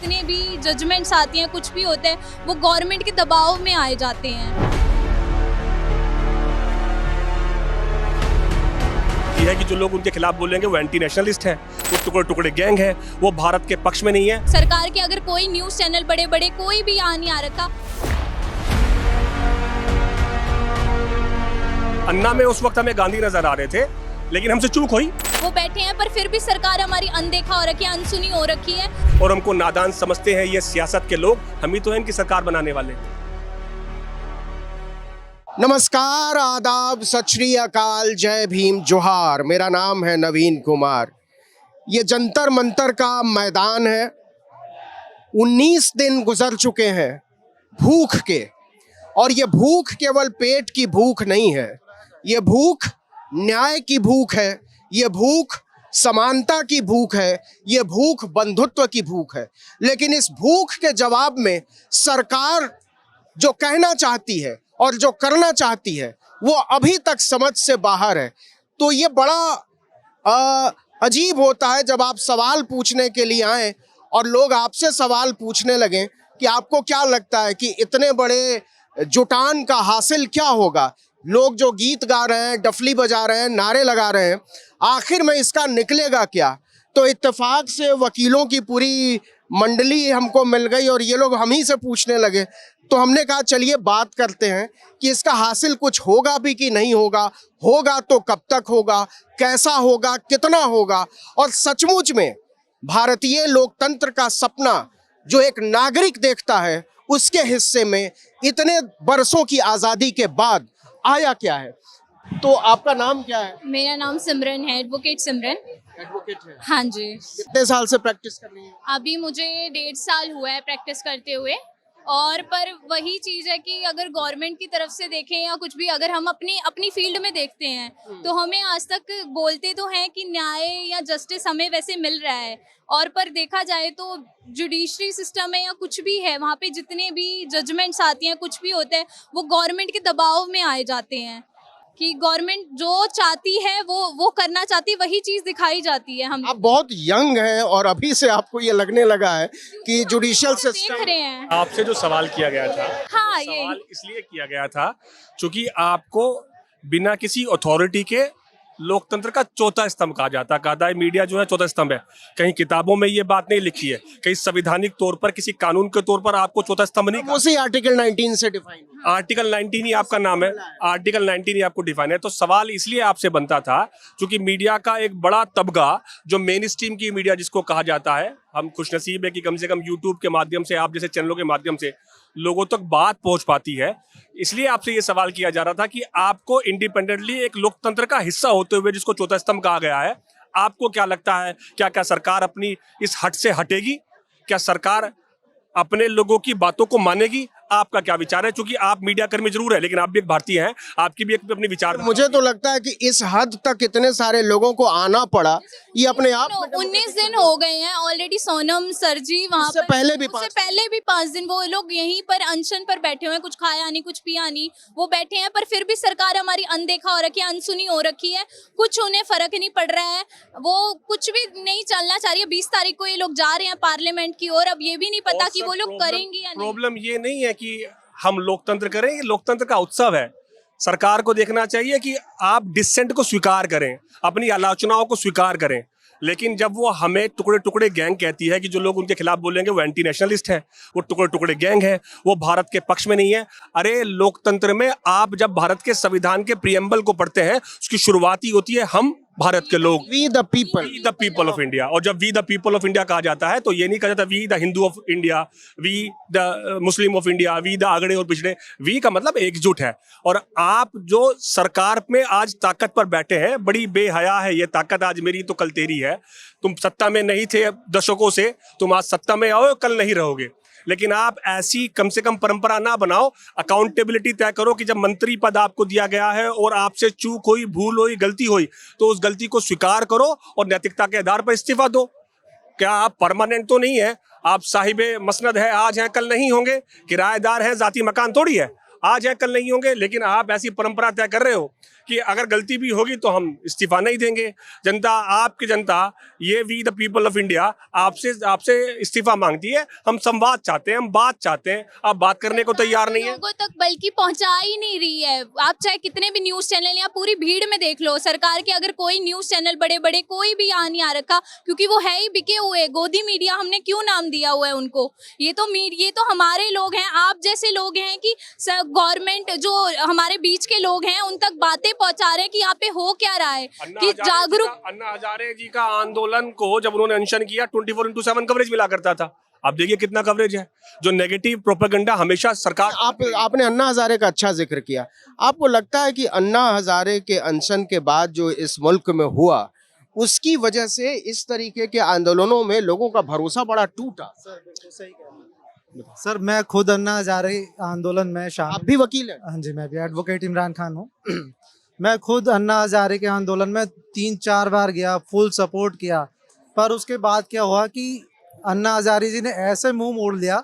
जितने भी जजमेंट्स आती हैं, कुछ भी होता है, वो गवर्नमेंट के दबाव में आए जाते हैं। ये है कि जो लोग उनके खिलाफ बोलेंगे वो एंटी नेशनलिस्ट है, वो टुकड़े टुकड़े गैंग है, वो भारत के पक्ष में नहीं है। सरकार के अगर कोई न्यूज़ चैनल बड़े बड़े कोई भी आ नहीं आ रखा। अन्ना में उस वक्त हमें गांधी नजर आ रहे थे, लेकिन हमसे चूक हुई वो बैठे हैं पर फिर भी सरकार हमारी अनदेखा हो रखी है, अनसुनी हो रखी है। और हमको नादान समझते हैं ये सियासत के लोग। हम ही तो हैं इनकी सरकार बनाने वाले। नमस्कार, आदाब, सत श्री अकाल, जय भीम, जोहार। मेरा नाम है नवीन कुमार। ये जंतर मंतर का मैदान है। 19 दिन गुजर चुके हैं भूख के, और ये भूख केवल पेट की भूख नहीं है, ये भूख न्याय की भूख है, ये भूख समानता की भूख है, ये भूख बंधुत्व की भूख है। लेकिन इस भूख के जवाब में सरकार जो कहना चाहती है और जो करना चाहती है वो अभी तक समझ से बाहर है। तो ये बड़ा अजीब होता है जब आप सवाल पूछने के लिए आए और लोग आपसे सवाल पूछने लगें कि आपको क्या लगता है कि इतने बड़े जुटान का हासिल क्या होगा। लोग जो गीत गा रहे हैं, डफली बजा रहे हैं, नारे लगा रहे हैं, आखिर में इसका निकलेगा क्या। तो इत्तेफाक से वकीलों की पूरी मंडली हमको मिल गई और ये लोग हम ही से पूछने लगे। तो हमने कहा चलिए बात करते हैं कि इसका हासिल कुछ होगा भी कि नहीं होगा, होगा तो कब तक होगा, कैसा होगा, कितना होगा, और सचमुच में भारतीय लोकतंत्र का सपना जो एक नागरिक देखता है उसके हिस्से में इतने बरसों की आज़ादी के बाद आया क्या है। तो आपका नाम क्या है? मेरा नाम सिमरन है, एडवोकेट सिमरन। एडवोकेट है। हाँ जी। कितने साल से प्रैक्टिस कर रही हैं? अभी मुझे 1.5 साल हुआ है प्रैक्टिस करते हुए। और पर वही चीज़ है कि अगर गवर्नमेंट की तरफ से देखें या कुछ भी, अगर हम अपनी फील्ड में देखते हैं तो हमें आज तक बोलते तो हैं कि न्याय या जस्टिस हमें वैसे मिल रहा है, और पर देखा जाए तो जुडिशरी सिस्टम है या कुछ भी है, वहाँ पे जितने भी जजमेंट्स आती हैं, कुछ भी होता है, वो गवर्नमेंट के दबाव में आए जाते हैं कि गवर्नमेंट जो चाहती है वो करना चाहती है, वही चीज़ दिखाई जाती है। हम आप बहुत यंग हैं और अभी से आपको ये लगने लगा है कि जुडिशियल देख सिस्टम। रहे हैं। आपसे जो सवाल किया गया था, हाँ, ये सवाल इसलिए किया गया था क्योंकि आपको बिना किसी अथॉरिटी के लोकतंत्र का चौथा स्तंभ कहा जाता है। मीडिया जो है चौथा स्तंभ है। कहीं किताबों में ये बात नहीं लिखी है, कहीं संवैधानिक तौर पर किसी कानून के तौर पर आपको चौथा स्तंभ नहीं कहा। उसी आर्टिकल 19 से डिफाइन। आर्टिकल 19 ही आपका नाम है, आर्टिकल 19 ही आपको डिफाइन है। तो सवाल इसलिए आपसे बनता था क्योंकि मीडिया का एक बड़ा तबका जो मेन स्ट्रीम की मीडिया जिसको कहा जाता है, हम खुशनसीब है कि कम से कम यूट्यूब के माध्यम से, आप जैसे चैनलों के माध्यम से लोगों तक बात पहुंच पाती है। इसलिए आपसे ये सवाल किया जा रहा था कि आपको इंडिपेंडेंटली एक लोकतंत्र का हिस्सा होते हुए, जिसको चौथा स्तंभ कहा गया है, आपको क्या लगता है, क्या सरकार अपनी इस हट से हटेगी? क्या सरकार अपने लोगों की बातों को मानेगी? आपका क्या विचार है? क्योंकि आप मीडिया कर्मी जरूर है, लेकिन आप भी एक भारतीय हैं, आपकी भी एक अपनी विचार। मुझे तो लगता है कि इस हद तक इतने सारे लोगों को आना पड़ा, ये अपने आप में 19 दिन हो गए हैं ऑलरेडी। सोनम सर जी वहाँ उससे पर पहले भी उससे पहले भी 5 दिन वो लोग यहीं पर अनशन पर बैठे हुए हैं, कुछ खाया नहीं, कुछ पिया नहीं, वो बैठे हैं, पर फिर भी सरकार हमारी अनदेखा हो रखी है, अनसुनी हो रखी है। कुछ उन्हें फर्क नहीं पड़ रहा है, वो कुछ भी नहीं चलना चाह रही है। 20 तारीख को ये लोग जा रहे हैं पार्लियामेंट की ओर। अब ये भी नहीं पता कि वो लोग करेंगे या नहीं। प्रॉब्लम ये नहीं है कि हम लोकतंत्र करें, ये लोकतंत्र का उत्सव है। सरकार को देखना चाहिए कि आप डिसेंट को स्वीकार करें, अपनी आलोचनाओं को स्वीकार करें। लेकिन जब वो हमें टुकड़े टुकड़े गैंग कहती है कि जो लोग उनके खिलाफ बोलेंगे वो एंटी नेशनलिस्ट है, वो टुकड़े टुकड़े गैंग है, वो भारत के पक्ष में नहीं है। अरे लोकतंत्र में आप जब भारत के संविधान के प्रियम्बल को पढ़ते हैं, उसकी शुरुआत ही होती है हम भारत के लोग, we the people of India. और जब we the people of India कहा जाता है तो ये नहीं कहा जाता we the Hindu of India, we the Muslim of India, we the आगड़े और पिछड़े। वी का मतलब एकजुट है। और आप जो सरकार में आज ताकत पर बैठे हैं, बड़ी बेहया है ये ताकत, आज मेरी तो कल तेरी है। तुम सत्ता में नहीं थे दशकों से, तुम आज सत्ता में आओ, कल नहीं रहोगे। लेकिन आप ऐसी कम से कम परंपरा ना बनाओ। अकाउंटेबिलिटी तय करो कि जब मंत्री पद आपको दिया गया है और आपसे चूक हुई, भूल हुई, गलती हुई, तो उस गलती को स्वीकार करो और नैतिकता के आधार पर इस्तीफा दो। क्या आप परमानेंट तो नहीं है? आप साहिबे मसनद है, आज हैं कल नहीं होंगे। किराएदार हैं, जाती मकान थोड़ी है, आज हैं कल नहीं होंगे। लेकिन आप ऐसी परंपरा तय कर रहे हो कि अगर गलती भी होगी तो हम इस्तीफा नहीं देंगे। जनता, आपकी जनता, ये we the people of India आपसे इस्तीफा मांगती है। हम संवाद चाहते हैं, हम बात चाहते हैं, आप बात करने को तैयार नहीं है। लोगों तक बल्कि पहुंचा ही नहीं रही है। आप चाहे कितने भी न्यूज चैनल या पूरी भीड़ में देख लो, सरकार के अगर कोई न्यूज चैनल बड़े बड़े कोई भी यहाँ नहीं आ रखा, क्योंकि वो है ही बिके हुए। गोदी मीडिया हमने क्यों नाम दिया हुआ है उनको? ये तो हमारे लोग हैं, आप जैसे लोग हैं कि गवर्नमेंट जो हमारे बीच के लोग हैं उन तक बातें पहुंचा रहे हैं कि यहाँ पे हो क्या रहा है, कि जागरूक। अन्ना हजारे जी का आंदोलन को जब उन्होंने अनशन किया 24/7 कवरेज मिला करता था। अब देखिए कितना कवरेज है। जो नेगेटिव प्रोपेगेंडा हमेशा सरकार। आपने अन्ना हजारे का अच्छा जिक्र किया। आपको लगता है कि अन्ना हजारे के अनशन के बाद जो इस मुल्क में हुआ, उसकी वजह से इस तरीके के आंदोलनों में लोगों का भरोसा बड़ा टूटा? सर मैं खुद अन्ना हजारे आंदोलन में आप शामिल। भी वकील हैं? हाँ जी, मैं भी एडवोकेट इमरान खान हूँ। मैं खुद अन्ना हजारे के आंदोलन में 3-4 बार गया, फुल सपोर्ट किया, पर उसके बाद क्या हुआ कि अन्ना हजारे जी ने ऐसे मुंह मोड़ लिया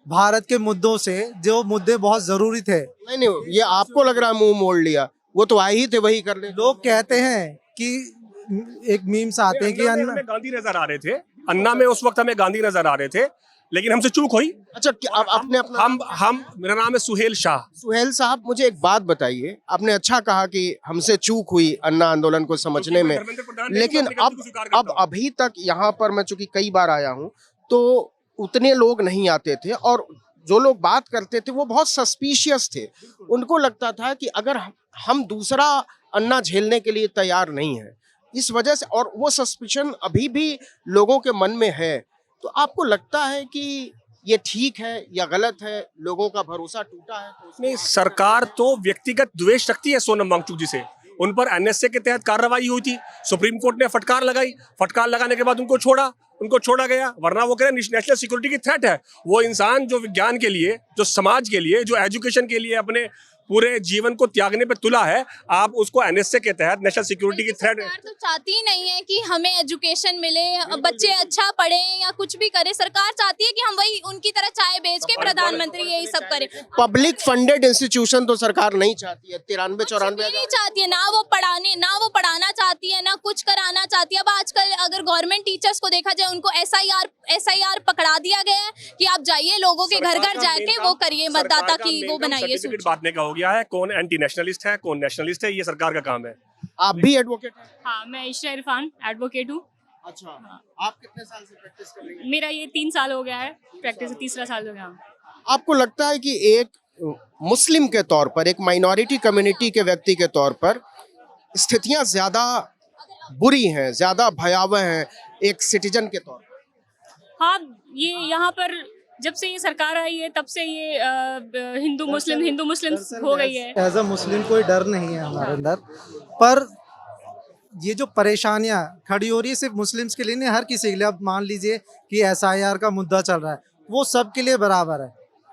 भारत के मुद्दों से, जो मुद्दे बहुत जरूरी थे। नहीं, ये आपको लग रहा है मुंह मोड़ लिया, वो तो आए ही थे, वही कर ले। लोग कहते हैं कि एक मीम्स आते हैं कि अन्ना में हमें गांधी नजर आ रहे थे। अन्ना में उस वक्त हमें गांधी नजर आ रहे थे, लेकिन हमसे चूक हुई। अच्छा, अब आपने अपना हम मेरा नाम है सुहेल शाह। सुहेल साहब, मुझे एक बात बताइए। आपने अच्छा कहा कि हमसे चूक हुई अन्ना आंदोलन को समझने में, लेकिन अब अभी तक यहाँ पर मैं चूंकि कई बार आया हूँ तो उतने लोग नहीं आते थे, और जो लोग बात करते थे वो बहुत सस्पिशियस थे। उनको लगता था कि अगर हम दूसरा अन्ना झेलने के लिए तैयार नहीं है, इस वजह से, और वो सस्पिशन अभी भी लोगों के मन में है। तो आपको लगता है कि ये ठीक है या गलत है? लोगों का भरोसा टूटा है तो नहीं, सरकार तो व्यक्तिगत द्वेष रखती है सोनम वांगचुक जी से। उन पर एनएसए के तहत कार्रवाई हुई थी, सुप्रीम कोर्ट ने फटकार लगाई, फटकार लगाने के बाद उनको छोड़ा गया, वरना वो कह रहे नेशनल सिक्योरिटी की थ्रेट है। वो इंसान जो विज्ञान के लिए, जो समाज के लिए, जो एजुकेशन के लिए अपने पूरे जीवन को त्यागने पे तुला है, आप उसको एनएसए के तहत नेशनल सिक्योरिटी की थ्रेट। सरकार तो चाहती ही नहीं है कि हमें एजुकेशन मिले, बच्चे अच्छा पढ़ें या कुछ भी करें। सरकार चाहती है कि हम वही उनकी तरह चाय बेच के प्रधानमंत्री यही सब करें। पब्लिक फंडेड इंस्टीट्यूशन तो सरकार नहीं चाहती है। 93-94 नहीं चाहती है ना, वो पढ़ाना चाहती है, ना कुछ कराना चाहती है। अब आजकल अगर गवर्नमेंट टीचर्स को देखा जाए, उनको एसआईआर पकड़ा दिया गया है कि आप जाइए लोगों के घर घर जाके वो करिए, मतदाता की वो बनाइए सूची। बांटने का हो गया है, कौन एंटी नेशनलिस्ट है, कौन नेशनलिस्ट है, ये सरकार का काम है। आप भी एडवोकेट हैं? हाँ, मैं इशरा इरफान एडवोकेट हूँ। अच्छा, आप कितने साल से प्रैक्टिस कर रही हैं? मेरा ये 3 साल हो गया है प्रैक्टिस, 3रा साल हो गया। आपको लगता है कि एक मुस्लिम के तौर पर, एक माइनॉरिटी कम्युनिटी के व्यक्ति के तौर पर स्थितियां ज्यादा बुरी हैं, ज्यादा भयावह हैं एक सिटीजन के तौर पर? हाँ, ये यहाँ पर जब से ये सरकार आई है तब से ये हिंदू मुस्लिम हो गई है। एज अ मुस्लिम कोई डर नहीं है हमारे अंदर, पर ये जो परेशानियां खड़ी हो रही है सिर्फ मुस्लिम्स के लिए नहीं, हर किसी के लिए। अब मान लीजिए कि एसआईआर का मुद्दा चल रहा है, वो सबके लिए बराबर है,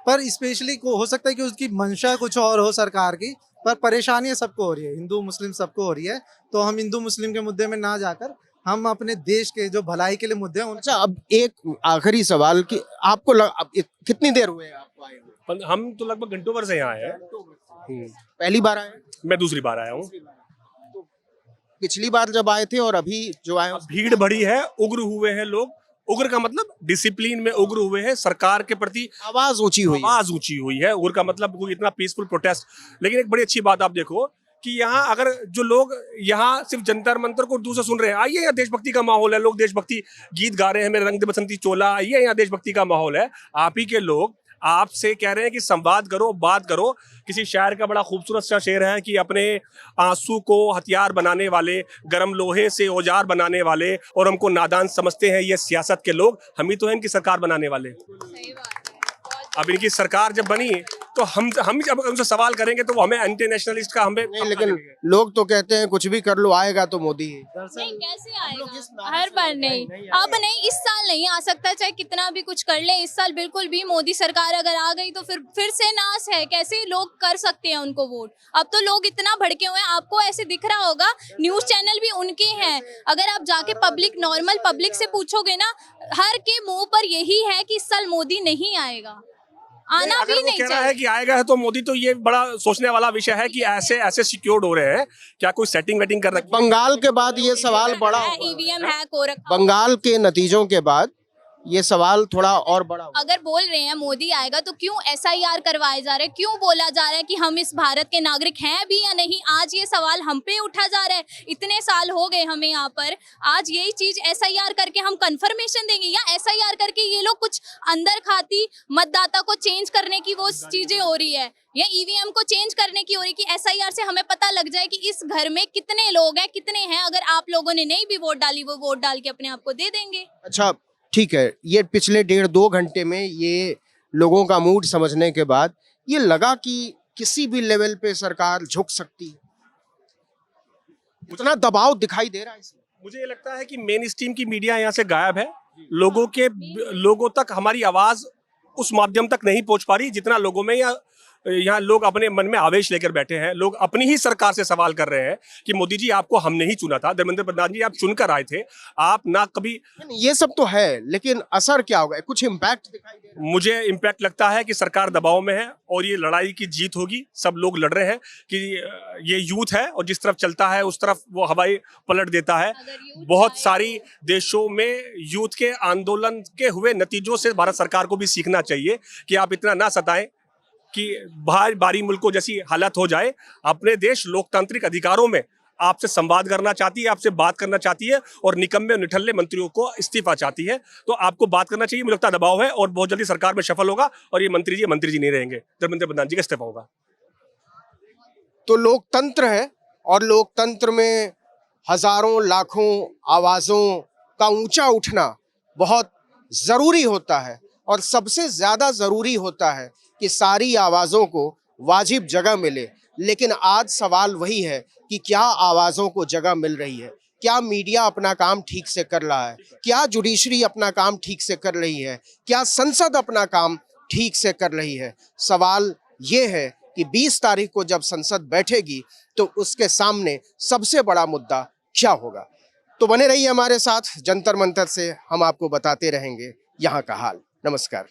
पर स्पेशली हो सकता है कि उसकी मंशा कुछ और हो सरकार की, पर परेशानियां सबको हो रही है, हिंदू मुस्लिम सबको हो रही है। तो हम हिंदू मुस्लिम के मुद्दे में ना जाकर हम अपने देश के जो भलाई के लिए मुद्दे हैं। अच्छा, अब एक आखिरी सवाल कि आपको कितनी देर हुए आपको आए हुए? हम तो लगभग घंटों भर से यहाँ आए हैं। पहली बार आए? मैं दूसरी बार आया हूँ। तो पिछली बार जब आए थे और अभी जो आए हैं, भीड़ बढ़ी है, उग्र हुए हैं लोग। उग्र का मतलब डिसिप्लिन में उग्र हुए हैं, सरकार के प्रति आवाज ऊंची हुई है। उग्र का मतलब कोई इतना पीसफुल प्रोटेस्ट। लेकिन एक बड़ी अच्छी बात आप देखो कि यहाँ अगर जो लोग यहाँ सिर्फ जंतर मंतर को उर्दू से सुन रहे हैं, आइए यहाँ देशभक्ति का माहौल है, लोग देशभक्ति गीत गा रहे हैं, मेरे रंग दे बसंती चोला, आइए यहाँ देशभक्ति का माहौल है। आप ही के लोग आपसे कह रहे हैं कि संवाद करो, बात करो। किसी शायर का बड़ा खूबसूरत सा शेर है कि अपने आंसू को हथियार बनाने वाले, गर्म लोहे से औजार बनाने वाले और हमको नादान समझते हैं ये सियासत के लोग, हम ही तो हैं इनकी सरकार बनाने वाले। अब इनकी सरकार जब बनी तो हम जब उनसे सवाल करेंगे तो वो हमें एंटी नेशनलिस्ट का हमें नहीं, लेकिन लोग तो कहते हैं कुछ भी कर लो, आएगा तो मोदी ही। नहीं, कैसे आएगा? हर बार नहीं, अब नहीं, इस साल नहीं आ सकता, चाहे कितना भी कुछ कर ले। इस साल बिल्कुल भी मोदी सरकार अगर आ गई तो फिर से नाश है। कैसे लोग कर सकते हैं उनको वोट? अब तो लोग इतना भड़के हुए हैं, आपको ऐसे दिख रहा होगा, न्यूज चैनल भी उनके हैं। अगर आप जाके नॉर्मल पब्लिक से पूछोगे ना, हर के मुंह पर यही है कि इस साल मोदी नहीं आएगा। आना अगर भी वो नहीं कह रहा चाहिए। है कि आएगा है तो मोदी, तो ये बड़ा सोचने वाला विषय है कि ऐसे ऐसे सिक्योर्ड हो रहे हैं, क्या कोई सेटिंग वेटिंग कर रखी है? बंगाल के बाद ये सवाल बड़ा है, हुआ। ईवीएम है, कोरक। बंगाल के नतीजों के बाद ये सवाल थोड़ा और बड़ा हुआ। अगर बोल रहे हैं मोदी आएगा तो क्यों एसआईआर करवाए जा रहे हैं, क्यों बोला जा रहा है कि हम इस भारत के नागरिक हैं भी या नहीं? आज ये सवाल हम पे उठा जा रहा है, इतने साल हो गए हमें यहाँ पर, आज यही चीज एसआईआर करके हम कंफर्मेशन देंगे या एसआईआर करके ये लोग कुछ अंदर खाती मतदाता को चेंज करने की वो चीजें हो रही है, या ईवीएम को चेंज करने की हो रही है कि एसआईआर से हमें पता लग जाए कि इस घर में कितने लोग हैं, कितने हैं, अगर आप लोगों ने नहीं भी वोट डाली वो वोट डाल के अपने आप को दे देंगे। अच्छा ठीक है, ये पिछले 1.5-2 घंटे में ये लोगों का मूड समझने के बाद ये लगा कि किसी भी लेवल पे सरकार झुक सकती है, उतना दबाव दिखाई दे रहा है इसमें। मुझे ये लगता है कि मेन स्ट्रीम की मीडिया यहाँ से गायब है, लोगों तक हमारी आवाज उस माध्यम तक नहीं पहुंच पा रही जितना लोगों में, या यहाँ लोग अपने मन में आवेश लेकर बैठे हैं, लोग अपनी ही सरकार से सवाल कर रहे हैं कि मोदी जी आपको हमने ही चुना था, धर्मेंद्र प्रधान जी आप चुनकर आए थे, आप ना कभी। ये सब तो है, लेकिन असर क्या होगा, कुछ इम्पैक्ट दिखाई दे रहा है? मुझे इम्पैक्ट लगता है कि सरकार दबाव में है और ये लड़ाई की जीत होगी, सब लोग लड़ रहे हैं कि ये यूथ है और जिस तरफ चलता है उस तरफ वो हवाई पलट देता है। अगर यूथ बहुत सारी देशों में यूथ के आंदोलन के हुए नतीजों से भारत सरकार को भी सीखना चाहिए कि आप इतना ना सताएं कि बारी मुल्कों जैसी हालत हो जाए। अपने देश लोकतांत्रिक अधिकारों में आपसे संवाद करना चाहती है, आपसे बात करना चाहती है और निकम्मे और निठल्ले मंत्रियों को इस्तीफा चाहती है, तो आपको बात करना चाहिए। मुझे लगता है दबाव है और बहुत जल्दी सरकार में सफल होगा और ये मंत्री जी नहीं रहेंगे, धर्मेंद्र प्रधान जी का इस्तीफा होगा। तो लोकतंत्र है और लोकतंत्र में हजारों लाखों आवाजों का ऊंचा उठना बहुत जरूरी होता है और सबसे ज्यादा जरूरी होता है कि सारी आवाजों को वाजिब जगह मिले। लेकिन आज सवाल वही है कि क्या आवाजों को जगह मिल रही है, क्या मीडिया अपना काम ठीक से कर रहा है, क्या जुडिशरी अपना काम ठीक से कर रही है, क्या संसद अपना काम ठीक से कर रही है। सवाल ये है कि 20 तारीख को जब संसद बैठेगी तो उसके सामने सबसे बड़ा मुद्दा क्या होगा। तो बने रहिए हमारे साथ, जंतर मंतर से हम आपको बताते रहेंगे यहाँ का हाल। नमस्कार।